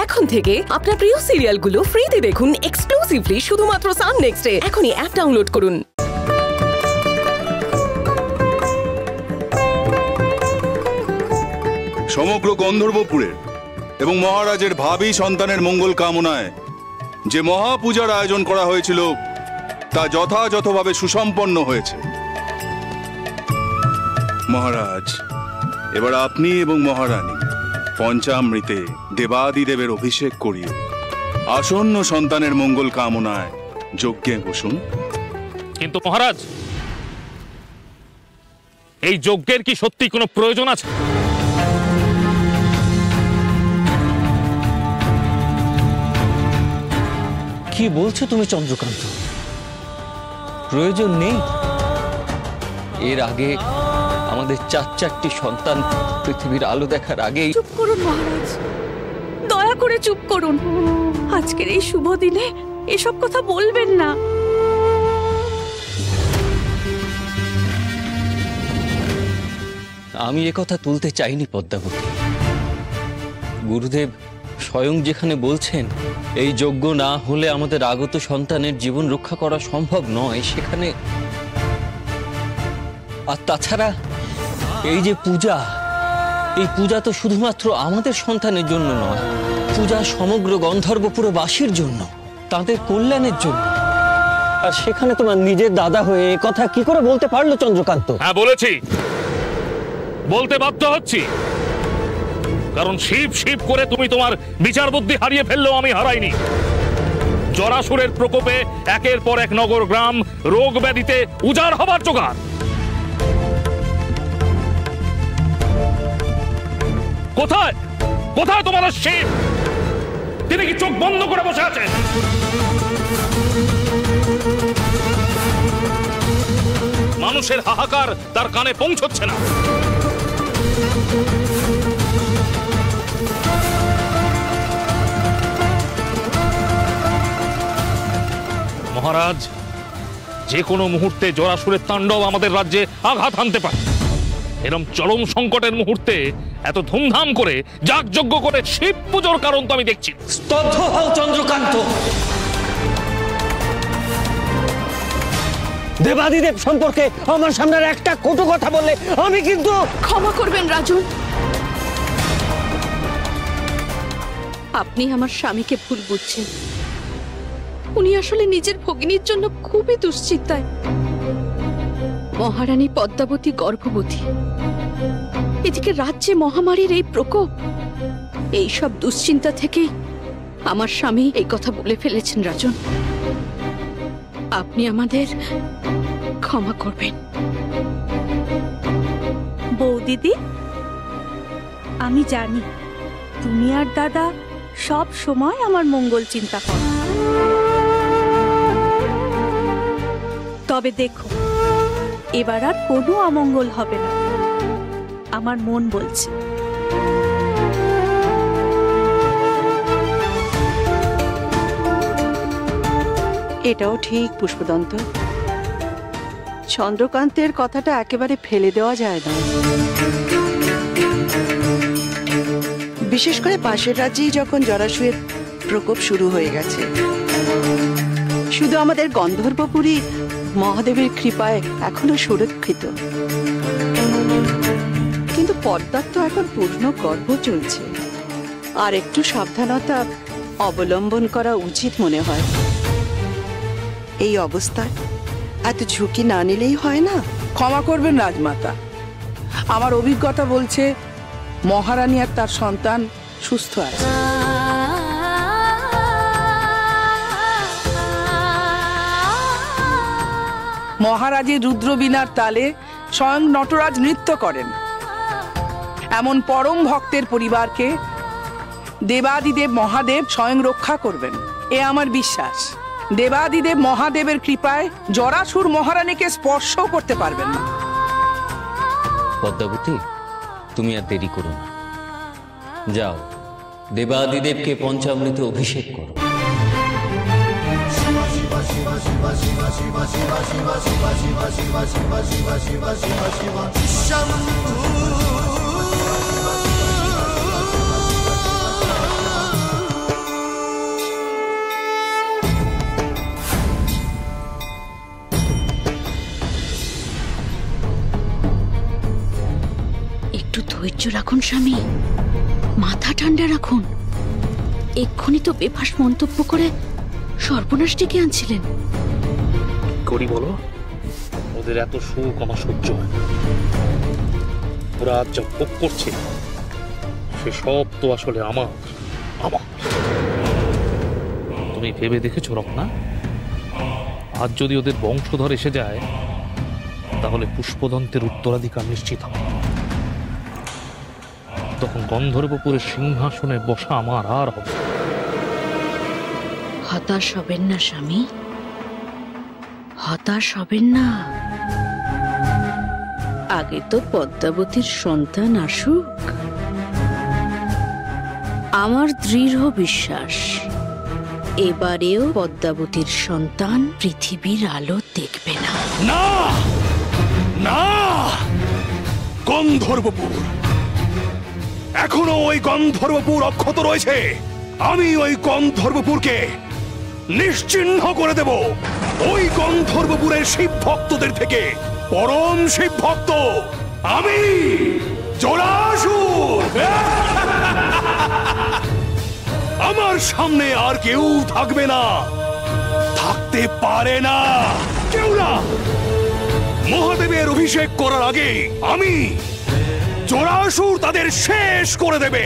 এখন থেকে আপনার প্রিয় সিরিয়ালগুলো ফ্রিতে দেখুন এক্সক্লুসিভলি শুধুমাত্র সান নেক্সটে। এখনই অ্যাপ ডাউনলোড করুন। সমগ্র গন্ধর্বপুরের এবং মহারাজের ভাবী সন্তানের মঙ্গল কামনায় যে মহাপূজার আয়োজন করা হয়েছিল তা যথাযথভাবে সুসম্পন্ন হয়েছে। মহারাজ, এবার আপনি এবং মহারানী পঞ্চামৃতে দেবাদিদেবের অভিষেক করিয়ে আসন্ন সন্তানের মঙ্গল কামনায় যজ্ঞে বসুন। কিন্তু মহারাজ, এই যজ্ঞের কি সত্যি কোনো প্রয়োজন আছে? কি বলছো তুমি চন্দ্রকান্ত? প্রয়োজন নেই? এর আগে আমাদের চারটি সন্তান পৃথিবীর আলো দেখার আগেই। চুপ করুন মহারাজ, দয়া করে চুপ করুন। আজকের এই শুভ দিনে এসব কথা বলবেন না। আমি একথা তুলতে চাইনি পদ্মাবতী। গুরুদেব স্বয়ং যেখানে বলছেন এই যজ্ঞ না হলে আমাদের আগত সন্তানের জীবন রক্ষা করা সম্ভব নয়, সেখানে আর তাছাড়া এই যে পূজা, এই পূজা তো শুধুমাত্র আমাদের সন্তানের জন্য নয়, পূজা সমগ্র গন্ধর্বপুরবাসীর জন্য, তাদের কল্যাণের জন্য। আর সেখানে তোমার নিজের দাদা হয়ে এ কথা কি করে বলতে পারলো চন্দ্রকান্ত? হ্যাঁ বলেছি, বলতে বাধ্য হচ্ছি, কারণ শিব শিব করে তুমি তোমার বিচার বুদ্ধি হারিয়ে ফেললেও আমি হারাইনি। জরাসুরের প্রকোপে একের পর এক নগর গ্রাম রোগ ব্যাধিতে উজাড় হবার জোগাড়। কোথায় কোথায় তোমার শিব? তিনি কি চোখ বন্ধ করে বসে আছেন? মানুষের হাহাকার তার কানে পৌঁছচ্ছে না। মহারাজ, যে কোনো মুহূর্তে জরাসুরের তাণ্ডব আমাদের রাজ্যে আঘাত হানতে পারে। এরকম চরম সংকটের মুহূর্তে এত ধুমধাম করে যাগযজ্ঞ করে শিব পুজোর কারণ তো আমি দেখছি। স্তব্ধ হও চন্দ্রকান্ত। দেবাদিদেব সম্পর্কে আমার সামনে একটা কটু কথা বললে আমি কিন্তু। ক্ষমা করবেন রাজন, আপনি আমার স্বামীকে ভুল বুঝছেন। উনি আসলে নিজের ভগিনীর জন্য খুবই দুশ্চিন্তায়। মহারানী পদ্মাবতী গর্ভবতী, এদিকে রাজ্যে মহামারীর এই প্রকোপ, এই সব দুশ্চিন্তা থেকেই আমার স্বামী এই কথা বলে ফেলেছেন। রাজন, আপনি আমাদের ক্ষমা করবেন। বৌদিদি, আমি জানি তুমি আর দাদা সব সময় আমার মঙ্গল চিন্তা করো, তবে দেখো এবার আর কোনো অমঙ্গল হবে না, আমার মন বলছে। এটাও ঠিক পুষ্পদন্ত, চন্দ্রকান্তের কথাটা একেবারে ফেলে দেওয়া যায় না। বিশেষ করে পাশের রাজ্যেই যখন জরাসুরের প্রকোপ শুরু হয়ে গেছে, শুধু আমাদের গন্ধর্বপুরী মহাদেবের কৃপায় এখনো সুরক্ষিত। কিন্তু পদ্মার তো এখন পূর্ণ গর্ভ চলছে, আর একটু সাবধানতা অবলম্বন করা উচিত মনে হয়। এই অবস্থায় এত ঝুঁকি না নিলেই হয় না। ক্ষমা করবেন রাজমাতা, আমার অভিজ্ঞতা বলছে মহারানী আর তার সন্তান সুস্থ আছে। মহারাজের রুদ্রবীণার তালে স্বয়ং নটরাজ নৃত্য করেন। এমন পরম ভক্তের পরিবারকে দেবাদিদেব মহাদেব স্বয়ং রক্ষা করবেন, এ আমার বিশ্বাস। দেবাদিদেব মহাদেবের কৃপায় জরাসুর মহারানীকে স্পর্শ করতে পারবেন না। পদ্মাবতী, তুমি আর দেরি করো না, যাও দেবাদিদেবকে পঞ্চামৃতে অভিষেক করো। ধৈর্য রাখুন স্বামী, মাথা ঠান্ডা রাখুন। এক্ষুনি তো বেফাস মন্তব্য করে সর্বনাশ ডেকে আনছিলেন। করি বলো, ওদের এত সুখ আমার সহ্য হয় না। ওরা আজ যা ভোগ করছে সে সব তো আসলে আমার আমার তুমি ভেবে দেখেছো রত্না, আজ যদি ওদের বংশধর এসে যায় তাহলে পুষ্পদন্তের উত্তরাধিকার নিশ্চিত হবে। তখন গন্ধর্বপুরের সিংহাসনে বসা আমার আর হবে। হতাশ হবেন না স্বামী, হতাশ হবেন না। আগে তো পদ্মাবতীর সন্তান আসুক। আমার দৃঢ় বিশ্বাস এবারেও পদ্মাবতীর সন্তান পৃথিবীর আলো দেখবে না। না না, গন্ধর্বপুর এখনো ওই গন্ধর্বপুর অক্ষত রয়েছে। আমি ওই গন্ধর্বপুরকে নিশ্চিহ্ন করে দেব। ওই গন্ধর্বপুরের শিব ভক্তদের থেকে পরম শিব ভক্ত আমি জরাসুর। আমার সামনে আর কেউ থাকবে না, থাকতে পারে না কেউ না। মহাদেবের অভিষেক করার আগে আমি জরাসুর তাদের শেষ করে দেবে।